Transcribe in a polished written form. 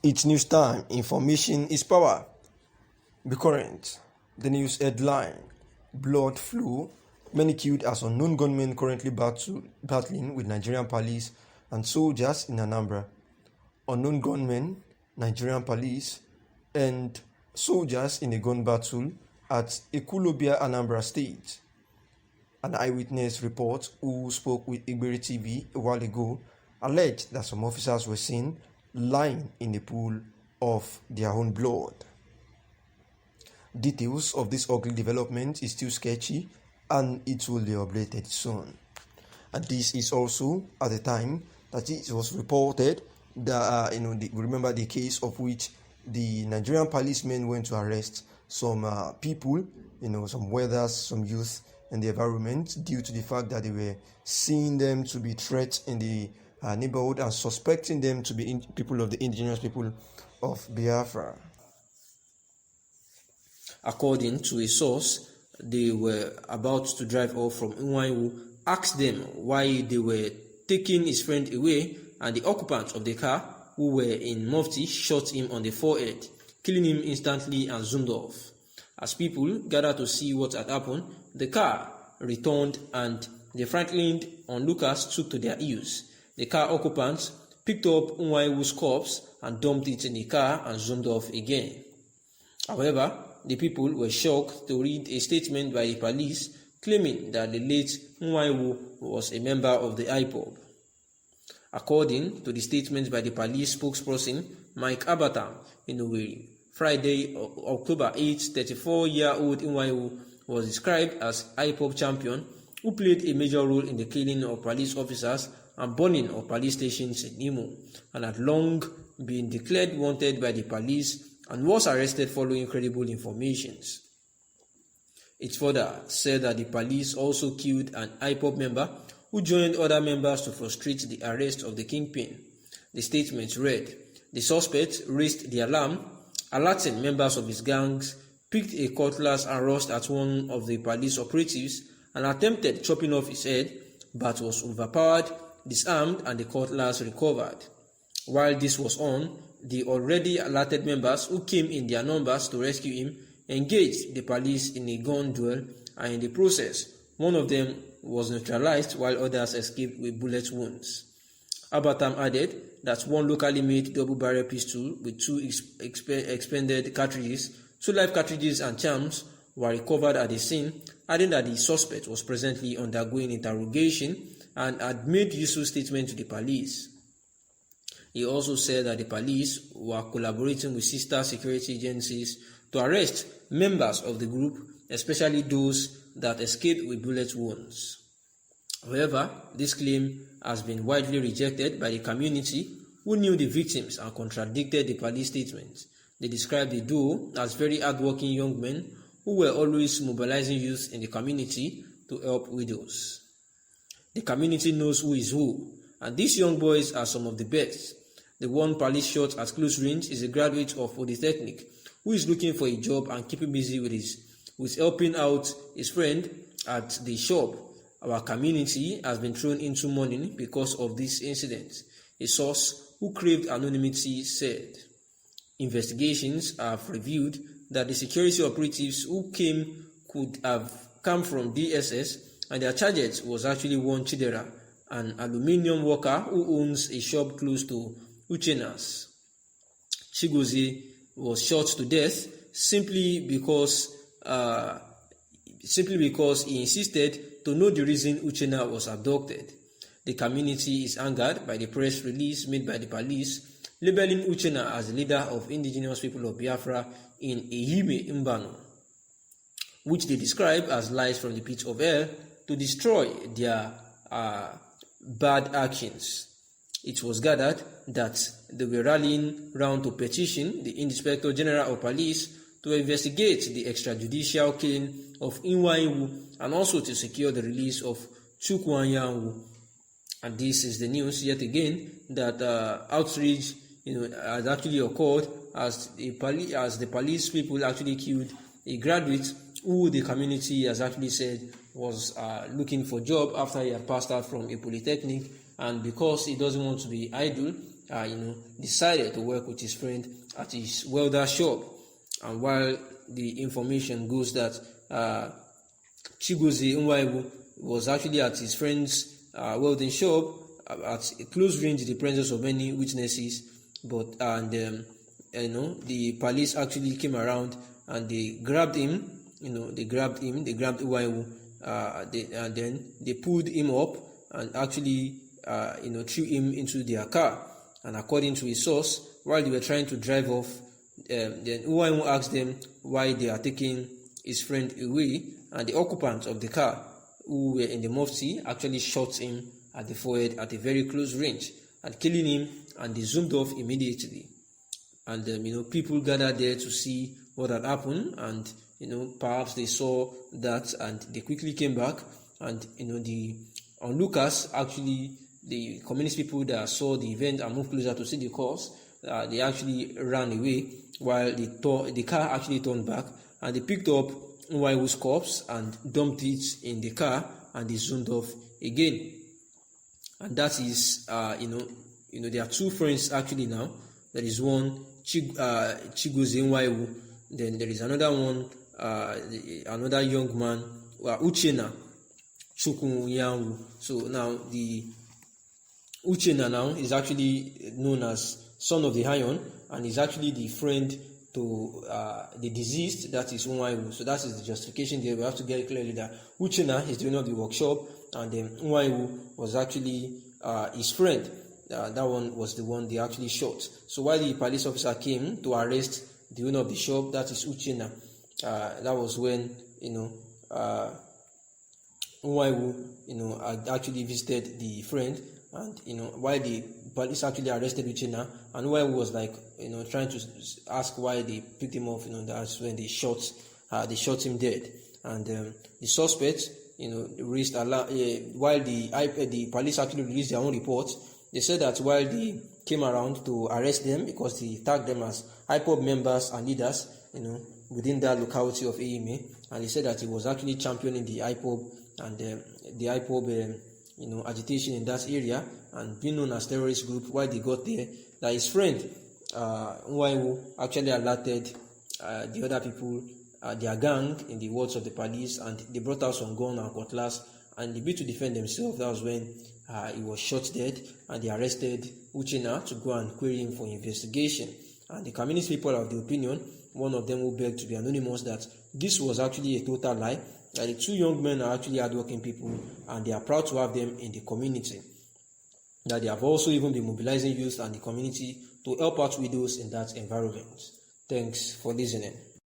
It's news time. Information is power. Be current. The news headline: Blood flew. Many killed as unknown gunmen currently battling with Nigerian police and soldiers in Anambra. Unknown gunmen, Nigerian police, and soldiers in a gun battle at Ekulobia, Anambra State. An eyewitness report who spoke with Igbere TV a while ago alleged that some officers were seen lying in a pool of their own blood. Details of this ugly development is still sketchy and it will be updated soon. And this is also at the time that it was reported that remember the case of which the Nigerian policemen went to arrest some people, some weathers, some youth in the environment due to the fact that they were seeing them to be threats in the neighborhood and suspecting them to be people of the indigenous people of Biafra. According to a source, they were about to drive off from Gůñměň, asked them why they were taking his friend away, and the occupants of the car, who were in mufti, shot him on the forehead, killing him instantly and zoomed off. As people gathered to see what had happened, the car returned and the frightened onlookers took to their heels. The car occupants picked up Gůñměň's corpse and dumped it in the car and zoomed off again. However, the people were shocked to read a statement by the police claiming that the late Gůñměň was a member of the IPOB. According to the statement by the police spokesperson Mike Abatam in Owerri, Friday, October 8, 34-year-old Gůñměň was described as IPOB champion who played a major role in the killing of police officers and burning of police stations in Imo, and had long been declared wanted by the police and was arrested following credible informations. It further said that the police also killed an IPOB member who joined other members to frustrate the arrest of the kingpin. The statement read, "The suspect raised the alarm, alerting members of his gangs, picked a cutlass and rushed at one of the police operatives and attempted chopping off his head, but was overpowered, disarmed, and the cutlass recovered. While this was on, the already alerted members who came in their numbers to rescue him engaged the police in a gun duel, and in the process, one of them was neutralized while others escaped with bullet wounds." Abatam added that one locally made double-barrel pistol with two expended cartridges, 2 live cartridges and charms were recovered at the scene, adding that the suspect was presently undergoing interrogation and had made useful statement to the police. He also said that the police were collaborating with sister security agencies to arrest members of the group, especially those that escaped with bullet wounds. However, this claim has been widely rejected by the community, who knew the victims and contradicted the police statements. They described the duo as very hardworking young men who were always mobilizing youth in the community to help widows. The community knows who is who, and these young boys are some of the best. The one police shot at close range is a graduate of Polytechnic who is looking for a job and keeping busy with helping out his friend at the shop. Our community has been thrown into mourning because of this incident, a source who craved anonymity said. Investigations have revealed that the security operatives who came could have come from DSS, and their target was actually one Chidera, an aluminium worker who owns a shop close to Uchena's. Chigozie was shot to death simply because he insisted to know the reason Uchenna was abducted. The community is angered by the press release made by the police, labeling Uchenna as the leader of indigenous people of Biafra in Ehime Mbano, which they describe as lies from the pit of hell to destroy their bad actions. It was gathered that they were rallying round to petition the Inspector General of Police to investigate the extrajudicial killing of Gůñměň and also to secure the release of Chukwuanyanwu. And this is the news yet again that outrage has actually occurred as the police people actually killed a graduate who the community has actually said was looking for a job after he had passed out from a polytechnic, and because he doesn't want to be idle, decided to work with his friend at his welder shop. And while the information goes that Chigozie Nwaiwu was actually at his friend's welding shop at a close range in the presence of many witnesses, the police actually came around and they grabbed him. They grabbed Nwaiwu, and then they pulled him up and actually threw him into their car. And according to his source, while they were trying to drive off, then Nwaiwu asked them why they are taking his friend away, and the occupants of the car who were in the mufti actually shot him at the forehead at a very close range and killing him, and they zoomed off immediately. And people gathered there to see what had happened, and perhaps they saw that and they quickly came back, and the onlookers, actually the communist people that saw the event and moved closer to see the cause, they actually ran away, while the car actually turned back, and they picked up Nwaiwu's corpse and dumped it in the car, and they zoomed off again. And that is there are two friends actually now. There is one, Chigozie Nwaiwu, then there is another one, another young man, Uchenna Chukwuyanwu. So now the Uchenna now is actually known as Son of the Iron, and is actually the friend to the deceased, that is Nwaiwu. So that is the justification there. We have to get it clearly that Uchenna is the owner of the workshop, and then Nwaiwu was actually his friend. That one was the one they actually shot. So while the police officer came to arrest the owner of the shop, that is Uchenna, that was when Nwaiwu had actually visited the friend, and while the police actually arrested Uchenna, and Nwaiwu was like trying to ask why they picked him off, that's when they shot him dead. And the suspects raised while the police actually released their own report. They said that while they came around to arrest them, because they tagged them as IPOB members and leaders, within that locality of AMA, and they said that he was actually championing the IPOB and the IPOB, agitation in that area, and being known as terrorist group. While they got there, that his friend Nwaiwu actually alerted the other people, their gang, in the words of the police, and they brought out some gun and cutlass, and they beat to defend themselves. That was when he was shot dead, and they arrested Uchenna to go and query him for investigation. And the communist people are of the opinion, one of them who begged to be anonymous, that this was actually a total lie, that the two young men are actually hardworking people, and they are proud to have them in the community, that they have also even been mobilizing youth and the community to help out widows in that environment. Thanks for listening.